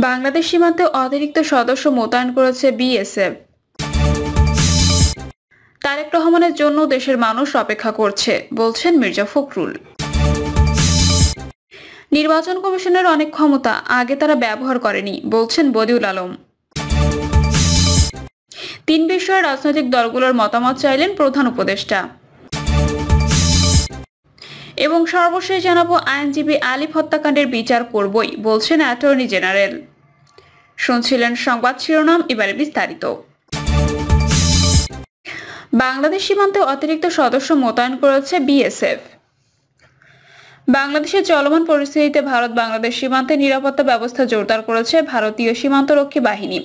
বাংলাদেশ সীমান্তে অতিরিক্ত সদস্য মোতায়েন করেছে বিএসএফ। তারেক রহমানের জন্য দেশের মানুষ অপেক্ষা করছে, বলছেন মির্জা ফখরুল। নির্বাচন কমিশনের অনেক ক্ষমতা আগে তারা ব্যবহার করেনি, বলছেন বদিউল আলম। তিন বিষয়ে রাজনৈতিক দলগুলোর মতামত চাইলেন প্রধান উপদেষ্টা। এবং সর্বশেষ জানাবো, আইনজীবী আলিফ হত্যাকাণ্ডের বিচার করবই, বলছেন অ্যাটর্নি জেনারেল। শুনছিলেন সংবাদ শিরোনাম, এবারে বিস্তারিত। বাংলাদেশ সীমান্তে অতিরিক্ত সদস্য মোতায়েন করেছে বিএসএফ। বাংলাদেশের চলমান পরিস্থিতিতে ভারত বাংলাদেশ সীমান্তে নিরাপত্তা ব্যবস্থা জোরদার করেছে ভারতীয় সীমান্তরক্ষী বাহিনী।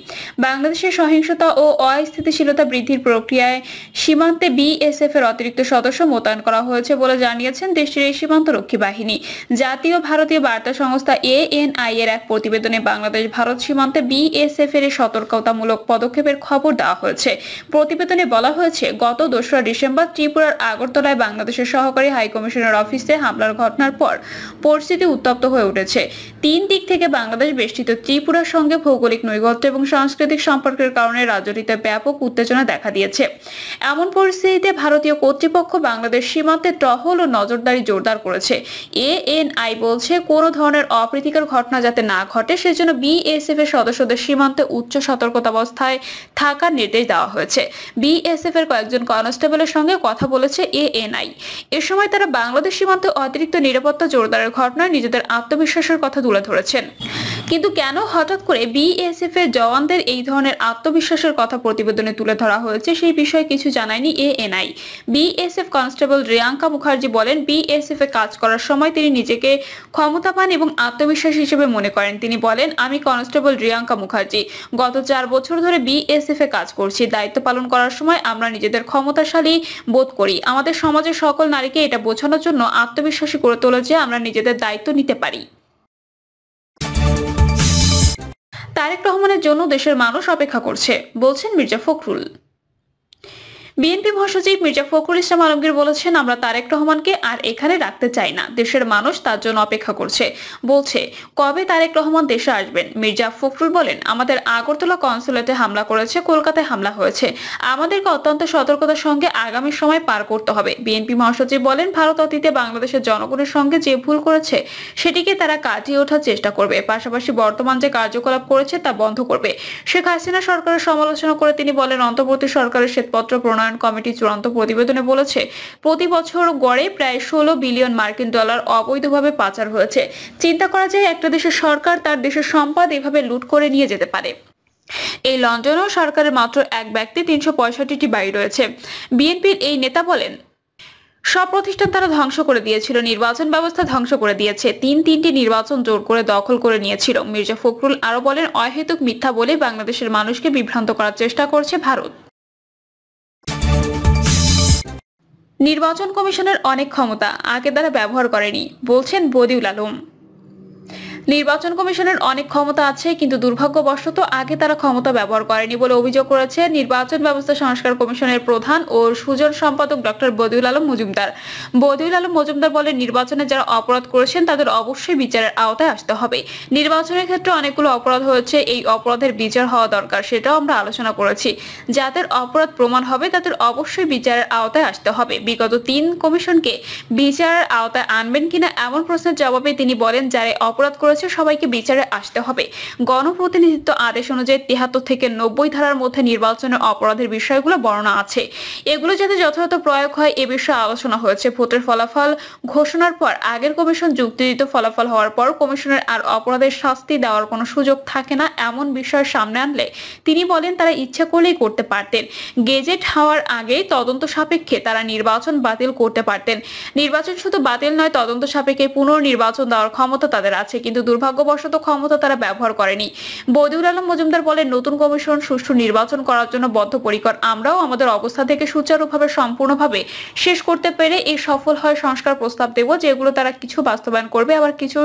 বাংলাদেশের সহিংসতা ও অস্থিতিশীলতা বৃদ্ধির প্রক্রিয়ায় সীমান্তে বিএসএফ এর অতিরিক্ত সদস্য মোতায়েন করা হয়েছে বলে জানিয়েছেন দেশটির এই সীমান্তরক্ষী বাহিনী। জাতীয় ভারতীয় বার্তা সংস্থা এএনআই এর এক প্রতিবেদনে বাংলাদেশ ভারত সীমান্তে বিএসএফ এর সতর্কতামূলক পদক্ষেপের খবর দেওয়া হয়েছে। প্রতিবেদনে বলা হয়েছে, গত 2রা ডিসেম্বর ত্রিপুরার আগরতলায় বাংলাদেশের সহকারী হাইকমিশনার অফিসে হামলার ঘটনার পর পরিস্থিতি উত্তপ্ত হয়ে উঠেছে। তিন দিক থেকে বাংলাদেশ বেষ্টিত ত্রিপুরার সঙ্গে ভৌগোলিক নৈকট্য এবং সাংস্কৃতিক সম্পর্কের কারণে রাজনীতিতে ব্যাপক উত্তেজনা দেখা দিয়েছে। এমন পরিস্থিতিতে ভারতীয় কর্তৃপক্ষ বাংলাদেশ সীমান্তে টহল ও নজরদারি জোরদার করেছে। এএনআই বলছে, কোনো ধরনের অপ্রীতিকর ঘটনা যাতে না ঘটে সেজন্য বিএসএফ এর সদস্যদের সীমান্তে উচ্চ সতর্কতাবস্থায় থাকার নির্দেশ দেওয়া হয়েছে। বিএসএফ এর কয়েকজন কনস্টেবলের সঙ্গে কথা বলেছে এএনআই। এ সময় তারা বাংলাদেশ সীমান্তে অতিরিক্ত নিরাপত্তা জোরদারের ঘটনায় নিজেদের আত্মবিশ্বাসের কথা তুলে ধরেছেন। কিন্তু কেন হঠাৎ করে বিএসএফ এর জওয়ানদের এই ধরনের আত্মবিশ্বাসের কথা প্রতিবেদনে তুলে ধরা হয়েছে সেই বিষয়ে কিছু জানায়নি ANI. BSF constable Riyanka Mukherjee বলেন, বিএসএফ এ কাজ করার সময় তিনি নিজেকে ক্ষমতাবান এবং আত্মবিশ্বাস হিসেবে মনে করেন। তিনি বলেন, আমি কনস্টেবল রিয়াঙ্কা মুখার্জি, গত 4 বছর ধরে বিএসএফ এ কাজ করছি। দায়িত্ব পালন করার সময় আমরা নিজেদের ক্ষমতাশালী বোধ করি। আমাদের সমাজের সকল নারীকে এটা বোঝানোর জন্য আত্মবিশ্বাসী করে তোলে যে আমরা নিজেদের দায়িত্ব নিতে পারি। তারেক রহমানের জন্য দেশের মানুষ অপেক্ষা করছে, বলছেন মির্জা ফখরুল। বিএনপি মহাসচিব মির্জা ফখরুল ইসলাম আলমগীর বলেছেন, আমরা তারেক রহমানকে আর এখানে রাখতে চাই না। দেশের মানুষ তার জন্য অপেক্ষা করছে। বলছে, কবে তারেক রহমান দেশে আসবেন। মির্জা ফখরুল বলেন, আমাদের আগরতলা কনসুলেটে হামলা করেছে, কলকাতায় হামলা হয়েছে। আমাদেরকে অত্যন্ত সতর্কতার সঙ্গে আগামী সময় পার করতে হবে। বিএনপি মহাসচিব বলেন, ভারত অতীতে বাংলাদেশের জনগণের সঙ্গে যে ভুল করেছে সেটিকে তারা কাটিয়ে ওঠার চেষ্টা করবে। পাশাপাশি বর্তমান যে কার্যকলাপ করেছে তা বন্ধ করবে। শেখ হাসিনা সরকারের সমালোচনা করে তিনি বলেন, অন্তর্বর্তী সরকারের শ্বেতপত্র প্রণয়ন কমিটি চূড়ান্ত প্রতিবেদনে বলেছে, প্রতি বছর গড়ে প্রায় 16 বিলিয়ন মার্কিন ডলার অবৈধভাবে পাচার হয়েছে। চিন্তা করা যায়, একটা দেশের সরকার তার দেশের সম্পদ এভাবে লুট করে নিয়ে যেতে পারে। এই লন্ডনেও সরকারের মাত্র এক ব্যক্তি 365টি বাড়ি রয়েছে। বিএনপির এই নেতা বলেন, সব প্রতিষ্ঠান তারা ধ্বংস করে দিয়েছিল, নির্বাচন ব্যবস্থা ধ্বংস করে দিয়েছে, তিনটি নির্বাচন জোর করে দখল করে নিয়েছিল। মির্জা ফখরুল আরো বলেন, অহেতুক মিথ্যা বলে বাংলাদেশের মানুষকে বিভ্রান্ত করার চেষ্টা করছে ভারত। নির্বাচন কমিশনের অনেক ক্ষমতা আগে তারা ব্যবহার করেনি, বলছেন বদিউল আলম। নির্বাচন কমিশনের অনেক ক্ষমতা আছে, কিন্তু দুর্ভাগ্যবশত আগে তারা ক্ষমতা ব্যবহার করেনি বলে অভিযোগ করেছে নির্বাচন ব্যবস্থা সংস্কার কমিশনের প্রধান ও সুজন সম্পাদক ডক্টর বদিউল আলম মজুমদার। বদিউল আলম মজুমদার বলেন, নির্বাচনে যারা অপরাধ করেছেন তাদের অবশ্যই বিচারের আওতায় আসতে হবে। নির্বাচনের ক্ষেত্রে অনেকগুলো অপরাধ হয়েছে, এই অপরাধের বিচার হওয়া দরকার, সেটাও আমরা আলোচনা করেছি। যাদের অপরাধ প্রমাণ হবে তাদের অবশ্যই বিচারের আওতায় আসতে হবে। বিগত 3 কমিশনকে বিচারের আওতায় আনবেন কিনা এমন প্রশ্নের জবাবে তিনি বলেন, যারা অপরাধ সবাইকে বিচারে আসতে হবে। গণপ্রতিনিধিত্ব আদেশ অনুযায়ী 73 থেকে 90 ধারার মধ্যে নির্বাচনের অপরাধের বিষয়গুলো বর্ণনা আছে। এগুলো যাতে যথাযথ প্রয়োগ হয় এ বিষয়ে আলোচনা হয়েছে। ভোটের ফলাফল ঘোষণার পর আগের কমিশন যুক্তি দিত, ফলাফল হওয়ার পর কমিশনের আর অপরাধের শাস্তি দেওয়ার কোনো সুযোগ থাকে না, এমন বিষয় সামনে আনলে তিনি বলেন তারা ইচ্ছা করলেই করতে পারতেন। গেজেট হওয়ার আগেই তদন্ত সাপেক্ষে তারা নির্বাচন বাতিল করতে পারতেন। নির্বাচন শুধু বাতিল নয়, তদন্ত সাপেক্ষে পুনর্নির্বাচন দেওয়ার ক্ষমতা তাদের আছে, কিন্তু দুর্ভাগ্যবশত ক্ষমতা তারা ব্যবহার করেনি। বদিউল আলম মজুমদার বলেন, নতুন কমিশন সুষ্ঠু নির্বাচন করার জন্য বদ্ধপরিকর। আমরাও আমাদের অবস্থা থেকে সুচারুভাবে সম্পূর্ণভাবে শেষ করতে পেরে এই সফল হয় সংস্কার প্রস্তাব দেব, যেগুলো তারা কিছু বাস্তবায়ন করবে, আবার কিছু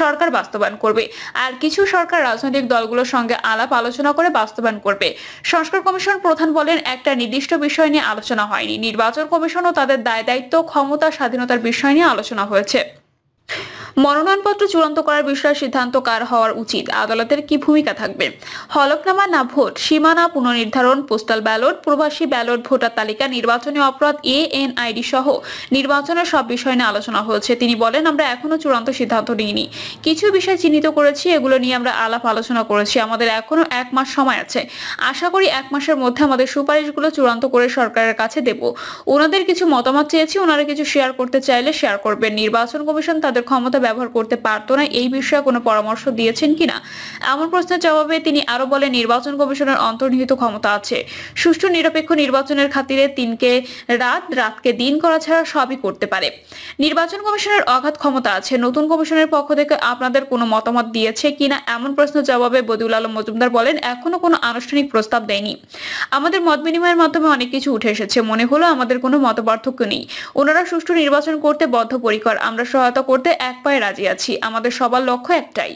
সরকার বাস্তবায়ন করবে, আর কিছু সরকার রাজনৈতিক দলগুলোর সঙ্গে আলাপ আলোচনা করে বাস্তবায়ন করবে। সংস্কার কমিশন প্রধান বলেন, একটা নির্দিষ্ট বিষয় নিয়ে আলোচনা হয়নি। নির্বাচন কমিশন ও তাদের দায় দায়িত্ব, ক্ষমতা, স্বাধীনতার বিষয় নিয়ে আলোচনা হয়েছে। মনোনয়নপত্র চূড়ান্ত করার বিষয়ে সিদ্ধান্ত কার হওয়ার উচিত, আদালতের কি ভূমিকা থাকবে? হলফনামা না ভোট, সীমানা পুনর্নির্ধারণ, পোস্টাল ব্যালট, প্রবাসী ব্যালট, ভোটার তালিকা, নির্বাচনী অপরাধ, এএনআইডি সহ নির্বাচনের সব বিষয় নিয়ে আলোচনা হয়েছে। তিনি বলেন, আমরা এখনো চূড়ান্ত সিদ্ধান্ত নিইনি, কিছু বিষয় চিহ্নিত করেছি, এগুলো নিয়ে আমরা আলাপ আলোচনা করেছি। আমাদের এখনো 1 মাস সময় আছে। আশা করি 1 মাসের মধ্যে আমাদের সুপারিশগুলো চূড়ান্ত করে সরকারের কাছে দেব। ওনাদের কিছু মতামত চেয়েছি, ওনারা কিছু শেয়ার করতে চাইলে শেয়ার করবেন। নির্বাচন কমিশন তাদের ক্ষমতা ব্যবহার করতে পারতো না, এই বিষয়ে কোনো পরামর্শ দিয়েছেন কিনা এমন প্রশ্নের জবাবে তিনি আরো বলেন, নির্বাচন কমিশনের অন্তর্নিহিত ক্ষমতা আছে। সুষ্ঠু নিরপেক্ষ নির্বাচনের খাতিরে দিনকে রাত, রাতকে দিন করা ছাড়া সবই করতে পারে। নির্বাচন কমিশনের অগাধ ক্ষমতা আছে। নতুন কমিশনের পক্ষ থেকে আপনাদের কোনো মতামত দিয়েছে কিনা এমন প্রশ্নের জবাবে বদিউল আলম মজুমদার বলেন, এখনো কোনো আনুষ্ঠানিক প্রস্তাব দেয়নি। আমাদের মত বিনিময়ের মাধ্যমে অনেক কিছু উঠে এসেছে, মনে হলো আমাদের কোনো মতপার্থক্য নেই। ওনারা সুষ্ঠু নির্বাচন করতে বদ্ধপরিকর, আমরা সহায়তা করতে এক পায়ে রাজি আছি। আমাদের সবার লক্ষ্য একটাই।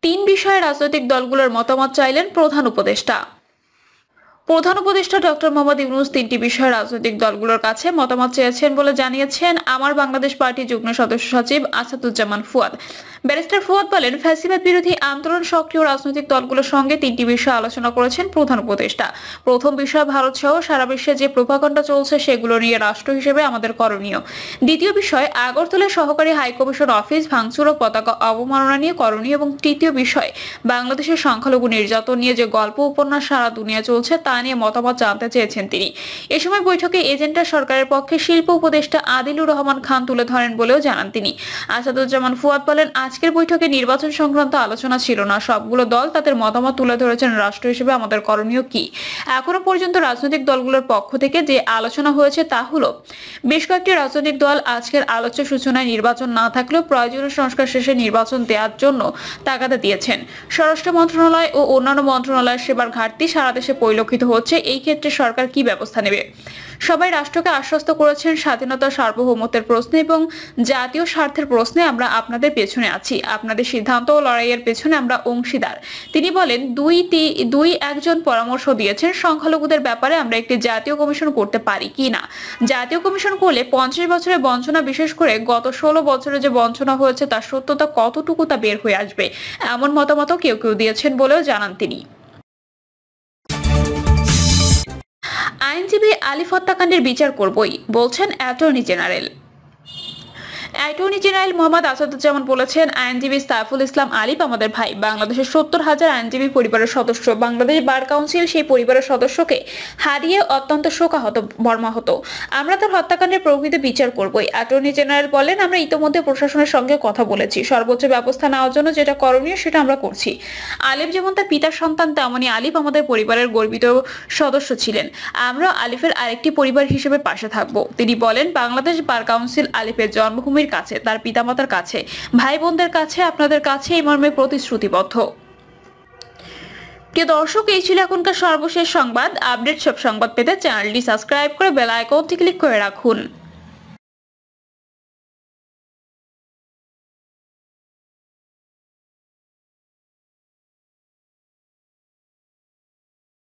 3 বিষয়ে রাজনৈতিক দলগুলোর মতামত চাইলেন প্রধান উপদেষ্টা। প্রধান উপদেষ্টা ডক্টর মোহাম্মদ ইউনূস 3টি বিষয়ে রাজনৈতিক দলগুলোর কাছে মতামত চেয়েছেন বলে জানিয়েছেন আমার বাংলাদেশ পার্টি যুগ্ম সদস্য সচিব আসাদুজ্জামান ফুয়াদ। ব্যারিস্টার ফুয়াদ বলেন, ফ্যাসিবাদ বিরোধী আন্দোলন সক্রিয় রাজনৈতিক দলগুলোর সঙ্গে 3টি বিষয়ে আলোচনা করেছেন প্রধান উপদেষ্টা। প্রথম বিষয়, ভারত সহ সারা বিশ্বে যে প্রোপাগান্ডা চলছে সেগুলো নিয়ে রাষ্ট্র হিসেবে আমাদের করণীয়। দ্বিতীয় বিষয়, আগরতলায় সহকারী হাইকমিশন অফিস ভাঙচুর ও পতাকা অবমাননা নিয়ে করণীয়। এবং তৃতীয় বিষয়, বাংলাদেশের সংখ্যালঘু নির্যাতন নিয়ে যে গল্প উপন্যাস সারা দুনিয়া চলছে তা নিয়ে মতামত জানতে চেয়েছেন তিনি। এ সময় বৈঠকে এজেন্ডা সরকারের পক্ষে শিল্প উপদেষ্টা আদিলুর রহমান খান তুলে ধরেন বলেও জানান তিনি। আসাদুজ্জামান ফুয়াদ বলেন, আজকের বৈঠকে নির্বাচন সংক্রান্ত আলোচনা ছিল না, সবগুলো দল তাদের মতামত তুলে ধরেছেন রাষ্ট্র হিসেবে আমাদের করণীয় কি। এখনো পর্যন্ত রাজনৈতিক দলগুলোর পক্ষ থেকে যে আলোচনা হয়েছে তা হলো, বেশ কয়েকটি রাজনৈতিক দল আজকের আলোচ্য সূচনায় নির্বাচন না থাকলেও প্রয়োজনীয় সংস্কার শেষে নির্বাচন দেওয়ার জন্য তাগাদা দিয়েছেন। স্বরাষ্ট্র মন্ত্রণালয় ও অন্যান্য মন্ত্রণালয়ের সেবার ঘাটতি সারা দেশে পরিলক্ষিত হচ্ছে, এই ক্ষেত্রে সরকার কি ব্যবস্থা নেবে। সবাই রাষ্ট্রকে আশ্বস্ত করেছেন, স্বাধীনতা সার্বভৌমত্বের প্রশ্নে এবং জাতীয় স্বার্থের প্রশ্নে আমরা আপনাদের পেছনে আছি, আপনাদের সিদ্ধান্ত ও লড়াইয়ের পেছনে আমরা অংশীদার। তিনি বলেন, দুই একজন পরামর্শ দিয়েছেন সংখ্যালঘুদের ব্যাপারে আমরা একটি জাতীয় কমিশন করতে পারি কি না। জাতীয় কমিশন করলে 50 বছরের বঞ্চনা, বিশেষ করে গত 16 বছরে যে বঞ্চনা হয়েছে তার সত্যতা কতটুকু তা বের হয়ে আসবে, এমন মতামতও কেউ কেউ দিয়েছেন বলেও জানান তিনি। আইনজীবী আলিফ হত্যাকাণ্ডের বিচার করবই বলছেন attorney general. Attorney general Mohammad Asaduzzaman বলেছেন, আইনজীবী সাইফুল ইসলাম আলিফ আমাদের ভাই। বাংলাদেশের 70,000 আইনজীবী পরিবারের সদস্য। বাংলাদেশ বার কাউন্সিল সেই পরিবারের সদস্যকে হারিয়ে অত্যন্ত শোকাহত, মর্মাহত। আমরা তার হত্যাকাণ্ডের প্রকৃত বিচার করবই। অ্যাটর্নি জেনারেল বলেন, আমরা ইতিমধ্যে প্রশাসনের সঙ্গে কথা বলেছি, সর্বোচ্চ ব্যবস্থা নেওয়ার জন্য যেটা করণীয় সেটা আমরা করছি। আলিফ যেমন তার পিতার সন্তান, তেমনি আলিফ আমাদের পরিবারের গর্বিত সদস্য ছিলেন। আমরা আলিফের আরেকটি পরিবার হিসেবে পাশে থাকব। তিনি বলেন, বাংলাদেশ বার কাউন্সিল আলিফের জন্মভূমির কাছে, তার পিতামাতার কাছে, ভাই বোনদের কাছে, আপনাদের কাছে এই মর্মে প্রতিশ্রুতিবদ্ধ। প্রিয় দর্শক, এই ছিল এখনকার সর্বশেষ সংবাদ। আপডেট সব সংবাদ পেতে চ্যানেলটি সাবস্ক্রাইব করে বেল আইকনটি ক্লিক করে রাখুন।